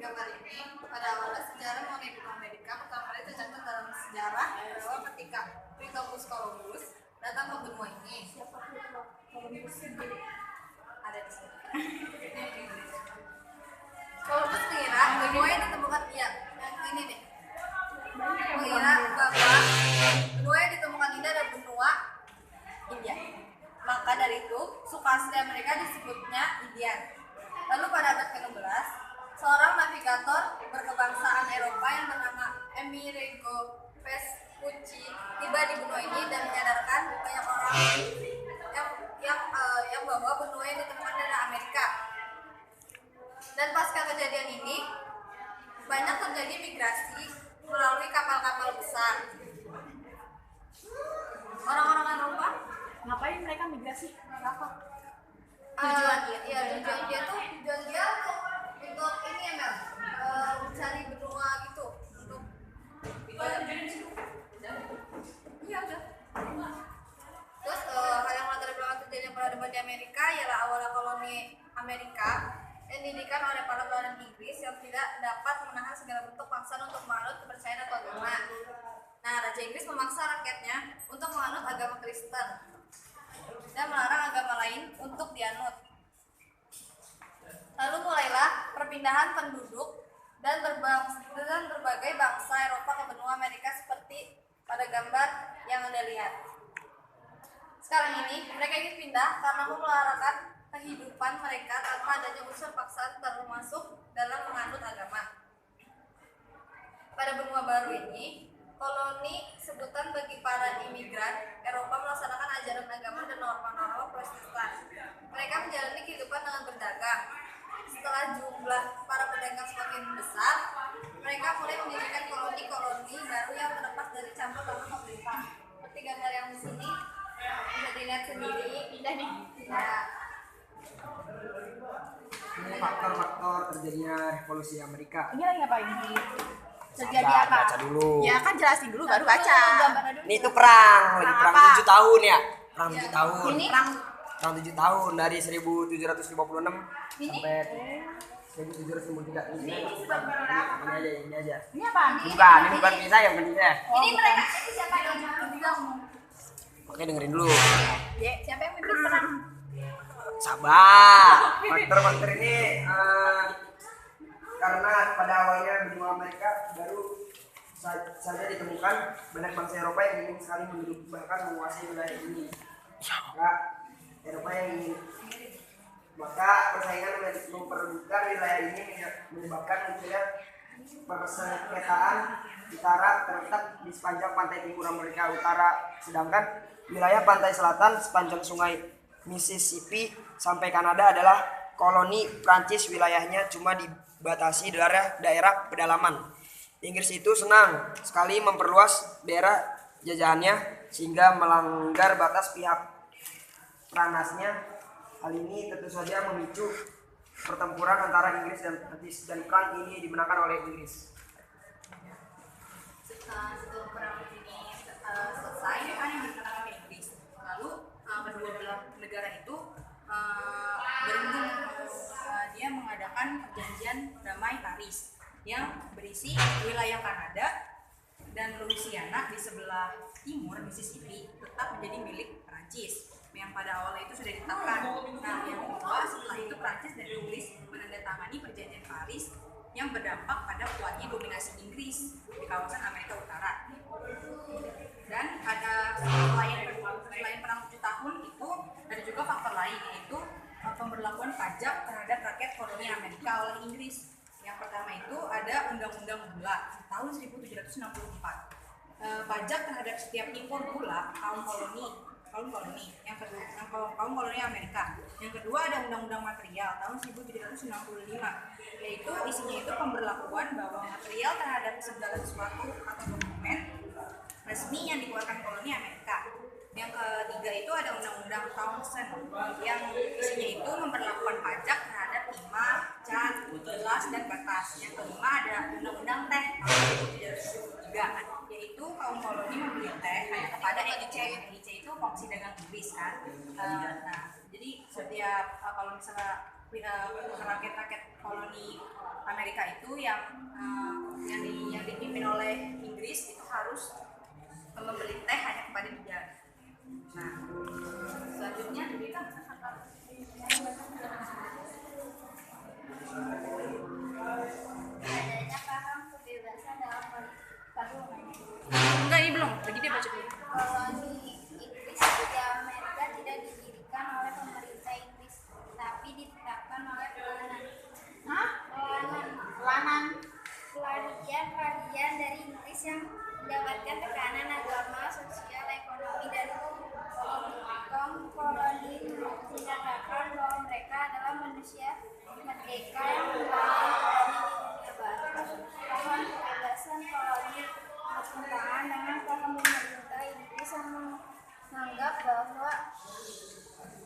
gambar ini, pada awalnya sejarah mengenai benua Amerika pertama kali tercatat dalam sejarah bahwa ketika Christopher Columbus datang ke benua ini. Siapa Columbus? Ada di sini. Columbus mengira benua yang ditemukan yang ini nih. Mengira bahwa benua yang ditemukan ini adalah benua India. Maka dari itu, suku asli Amerika disebutnya Indian. Lalu pada abad ke-16, seorang navigator berkebangsaan Eropa yang bernama Amerigo Vespucci tiba di benua ini dan menyadarkan banyak orang yang bahwa benua yang ditemukan adalah Amerika. Dan pasca kejadian ini, banyak terjadi migrasi melalui kapal-kapal besar. Orang-orang Eropa Ngapain mereka migrasi? kenapa? Tujuan Tujuan dia untuk ini ya Mel, mencari benua gitu, untuk iya udah. Terus hal yang latar belakang terjadinya peradaban di Amerika ialah awalnya koloni Amerika yang didirikan oleh para kolonial Inggris yang tidak dapat menahan segala bentuk paksaan untuk menganut kepercayaan atau agama. Nah, Raja Inggris memaksa rakyatnya untuk menganut agama Kristen dan melarang agama lain untuk dianut. Lalu mulailah perpindahan penduduk dan berbagai bangsa Eropa ke benua Amerika seperti pada gambar yang Anda lihat. Sekarang ini mereka ingin pindah karena melarangkan kehidupan mereka tanpa adanya unsur paksaan termasuk dalam menganut agama. Pada benua baru ini, koloni sebutan bagi para imigran Eropa melaksanakan ajaran agama dan norma-norma Protestan. Mereka menjalani kehidupan dengan berdagang. Setelah jumlah para pedagang semakin besar, mereka mulai mendirikan koloni-koloni baru yang terlepas dari campur tangan pemerintah. Seperti gambar yang di sini bisa dilihat sendiri. Pindah nih. Ya. Ini faktor-faktor terjadinya revolusi Amerika. Ini lagi ngapain? Terjadi Sabar, apa? baca dulu. Ya kan jelasin dulu baru baca. Ini tuh perang, lagi perang apa? 7 tahun ya. Perang 7 tahun. Ini Perang 7 tahun dari 1756 Ini? sampai 1753. Ini aja. Ini apa? Ini bukan kisah yang penting ya. Ini mereka ini siapa yang bilang? Oke, dengerin dulu. Siapa yang mimpin perang? Sabar. Faktor-faktor ini karena pada awalnya benua Amerika baru saja ditemukan banyak bangsa Eropa yang ingin sekali menduduki bahkan menguasai wilayah ini. Maka persaingan memperebutkan wilayah ini menyebabkan munculnya persengketaan utara terletak di sepanjang pantai timur Amerika Utara, sedangkan wilayah pantai selatan sepanjang sungai Mississippi sampai Kanada adalah koloni Prancis. Wilayahnya cuma dibatasi daerah pedalaman. Inggris itu senang sekali memperluas daerah jajahannya sehingga melanggar batas pihak peranasnya. Hal ini tentu saja memicu pertempuran antara Inggris dan Prancis dan perang ini dimenangkan oleh Inggris. Setelah perang ini selesai, kan yang dimenangkan oleh Inggris. Lalu kedua belah negara itu berunding, dia mengadakan perjanjian damai Paris yang berisi wilayah Kanada dan Louisiana di sebelah timur Mississippi tetap menjadi milik Prancis yang pada awalnya itu sudah ditetapkan. Nah, yang kedua setelah itu Prancis dan Inggris menandatangani perjanjian Paris yang berdampak pada kuatnya dominasi Inggris di kawasan Amerika Utara. Dan ada selain perang 7 tahun itu ada juga faktor lain, yaitu pemberlakuan pajak terhadap rakyat koloni Amerika oleh Inggris. Yang pertama itu ada Undang-Undang Gula tahun 1764. Pajak terhadap setiap impor gula kaum koloni yang kedua kaum koloni Amerika. Yang kedua ada Undang-Undang Material tahun 1765, yaitu isinya itu pemberlakuan bahwa material terhadap segala sesuatu atau dokumen resmi yang dikeluarkan koloni Amerika. Yang ketiga itu ada Undang-Undang Townshend yang isinya itu memperlakukan pajak terhadap timah, cat, gelas, dan kertas. Yang kelima ada Undang-Undang Teh tahun 1703, yaitu kaum koloni membeli teh kepada EIC. EIC itu Komisi Dagang Inggris kan. Nah, jadi setiap kalau misalnya rakyat-rakyat koloni Amerika Amerika itu yang dipimpin oleh Inggris itu harus membeli teh hanya kepada dia. Nah, selanjutnya kita adanya paham kebebasan dalam enggak, ini belum. Lagi dia baca dulu. koloni Inggris di Amerika tidak didirikan oleh pemerintah Inggris, tapi ditetapkan oleh pelarian dari Inggris yang mendapatkan tekanan agama, sosial, ekonomi, dan politik. Koloni menyatakan bahwa mereka adalah manusia merdeka yang membangun koloni di dunia baru. Paham kebebasan koloni bertentangan dengan paham pemerintah Inggris yang menganggap bahwa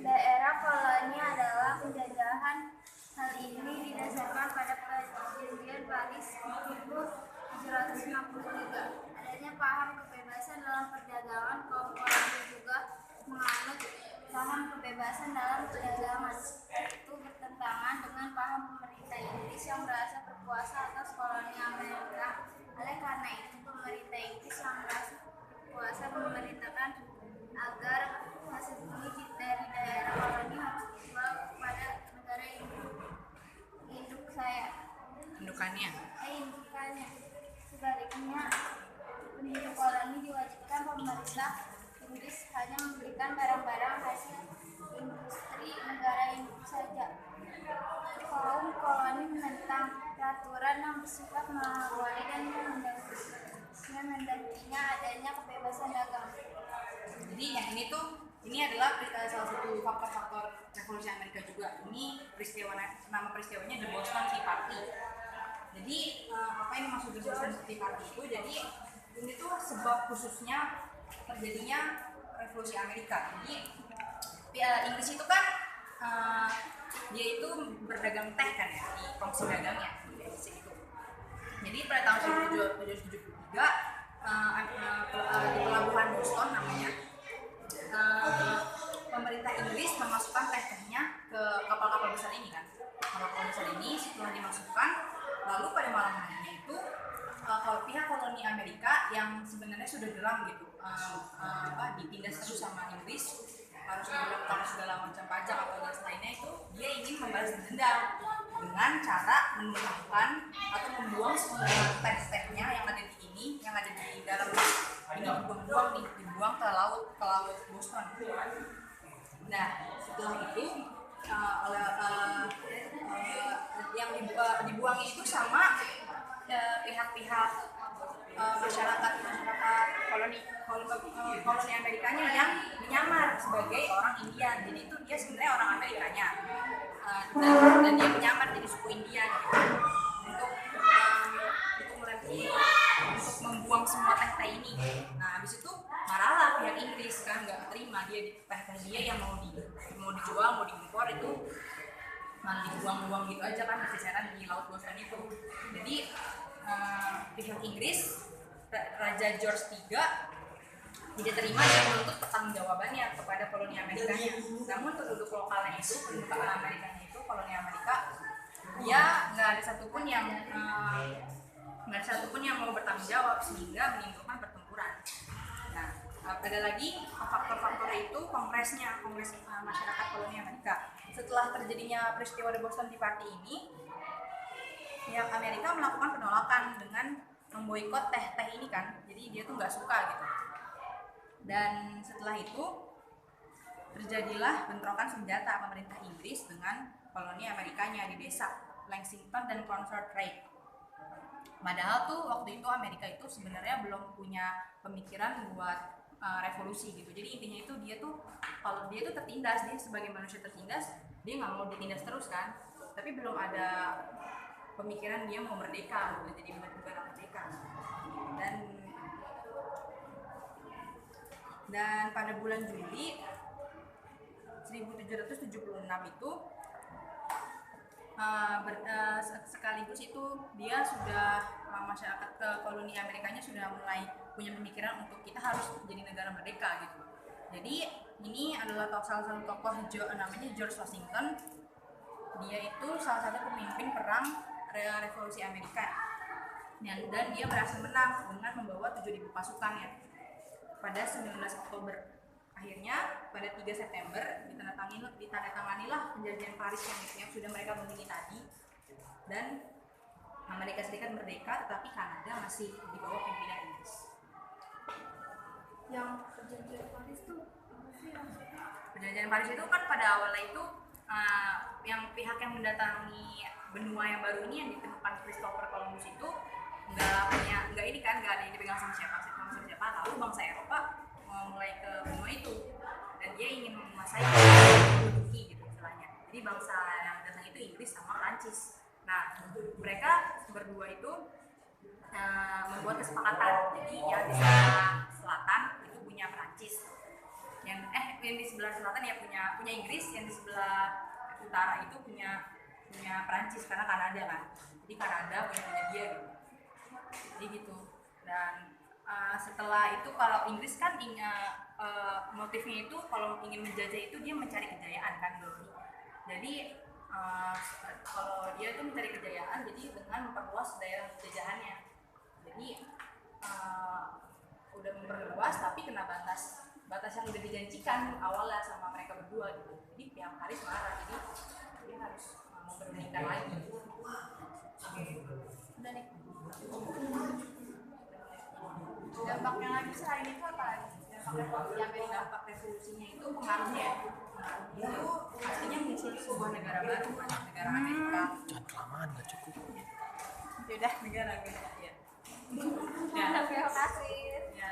daerah koloni adalah penjajahan. Hal ini didasarkan pada Perjanjian Paris 1763. Adanya paham kebebasan dalam perdagangan, kaum koloni juga menganut paham kebebasan dalam perdagangan. Itu bertentangan dengan paham pemerintah Inggris yang merasa berkuasa atas koloni Amerika. Oleh karena itu, pemerintah Inggris yang merasa berkuasa memerintahkan agar hasil bumi dari daerah koloni harus dijual kepada negara Indukannya. indukannya. Sebaliknya, penduduk koloni diwajibkan pemerintah Inggris hanya memberikan barang-barang hasil industri negara induk saja. Kaum koloni menentang peraturan yang bersifat mengawali dan mendampinginya adanya kebebasan dagang. Jadi yang ini adalah salah satu faktor-faktor revolusi Amerika juga. Ini nama peristiwanya The Boston Tea Party. Jadi apa yang dimaksud The Boston Tea Party itu? Jadi ini tuh sebab khususnya terjadinya revolusi Amerika. Jadi Inggris itu kan dia itu berdagang teh kan ya di kongsi dagangnya di Inggris itu. Jadi pada tahun 1773 di pelabuhan Boston namanya, pemerintah Inggris memasukkan teh-tehnya ke kapal-kapal besar ini kan. Kapal-kapal besar ini setelah dimasukkan, lalu pada malam harinya itu pihak koloni Amerika yang sebenarnya sudah geram gitu, ditindas terus sama Inggris, harus dilakukan segala macam pajak atau gas lainnya, itu dia ingin membalas dendam dengan cara menumpahkan atau membuang semua teh-tehnya yang ada di ini, yang ada di dalam ini, dibuang ke laut Boston. Nah, setelah itu yang dibuangnya itu sama pihak-pihak masyarakat koloni Amerikanya yang menyamar sebagai orang Indian. Jadi itu dia sebenarnya orang Amerikanya, dan dia menyamar jadi suku Indian gitu, untuk membuang semua teh ini. Nah, habis itu marahlah pihak Inggris kan, nggak terima teh dia yang mau dijual, mau diimpor itu malah dibuang-buang gitu aja kan, berserakan di laut Boston itu. Jadi pihak Inggris, Raja George III tidak terima dan menuntut pertanggungjawabannya kepada koloni Amerikanya. Namun penduduk lokalnya itu, penduduk Amerikanya itu, koloni Amerika, dia nggak ada satupun yang mau bertanggung jawab, sehingga menimbulkan pertempuran. Nah, ada lagi faktor-faktor itu kongres masyarakat koloni Amerika. Setelah terjadinya peristiwa The Boston Tea Party ini, pihak Amerika melakukan penolakan dengan memboikot teh ini kan. Jadi dia tuh nggak suka gitu. Dan setelah itu terjadilah bentrokan senjata pemerintah Inggris dengan koloni Amerikanya di desa Lexington dan Pontchartrain. Padahal tuh waktu itu Amerika itu sebenarnya belum punya pemikiran buat revolusi gitu. Jadi intinya itu kalau dia tuh tertindas, dia sebagai manusia tertindas, dia nggak mau ditindas terus kan. Tapi belum ada pemikiran dia mau merdeka, mau jadi negara merdeka. Dan pada bulan Juli 1776 itu sekaligus itu dia sudah masyarakat koloni Amerikanya sudah mulai punya pemikiran untuk kita harus jadi negara merdeka gitu. Jadi ini adalah salah satu tokoh namanya George Washington. Dia itu salah satu pemimpin perang revolusi Amerika. Dan dia berhasil menang dengan membawa 7.000 pasukannya pada 19 Oktober. Akhirnya pada 3 September ditandatanganilah perjanjian Paris yang sudah mereka miliki tadi, dan Amerika Serikat merdeka, tetapi Kanada masih di bawah pimpinan Inggris. Yang perjanjian Paris tuh apa sih maksudnya? Perjanjian Paris itu kan pada awalnya itu yang pihak yang mendatangi benua yang baru ini yang ditemukan Christopher Columbus itu nggak ada yang dipegang sama siapa. Lalu bangsa Eropa mulai ke benua itu dan dia ingin menguasai menduduki gitu istilahnya. Jadi bangsa yang datang itu Inggris sama Prancis. Nah, mereka berdua itu membuat kesepakatan. Jadi yang di sebelah selatan itu punya Prancis, yang di sebelah selatan ya punya Inggris, yang di sebelah utara itu punya Prancis karena Kanada kan. Jadi Kanada punya dia gitu. Jadi gitu. Dan setelah itu kalau Inggris kan motifnya itu kalau ingin menjajah itu dia mencari kejayaan kan dulu. Jadi kalau dia itu mencari kejayaan jadi dengan memperluas daerah jajahannya. Jadi udah memperluas tapi kena batas yang udah dijanjikan awalnya sama mereka berdua gitu. Jadi pihak Paris marah, jadi dia harus memperhatikan lagi. Udah nih. Dampaknya lagi selain itu apa lagi? Dampak revolusinya itu pengaruhnya itu pastinya muncul sebuah negara baru, negara Amerika. Jangan kelamaan, nggak cukup. Yaudah. Negara ya. Terima kasih. Ya.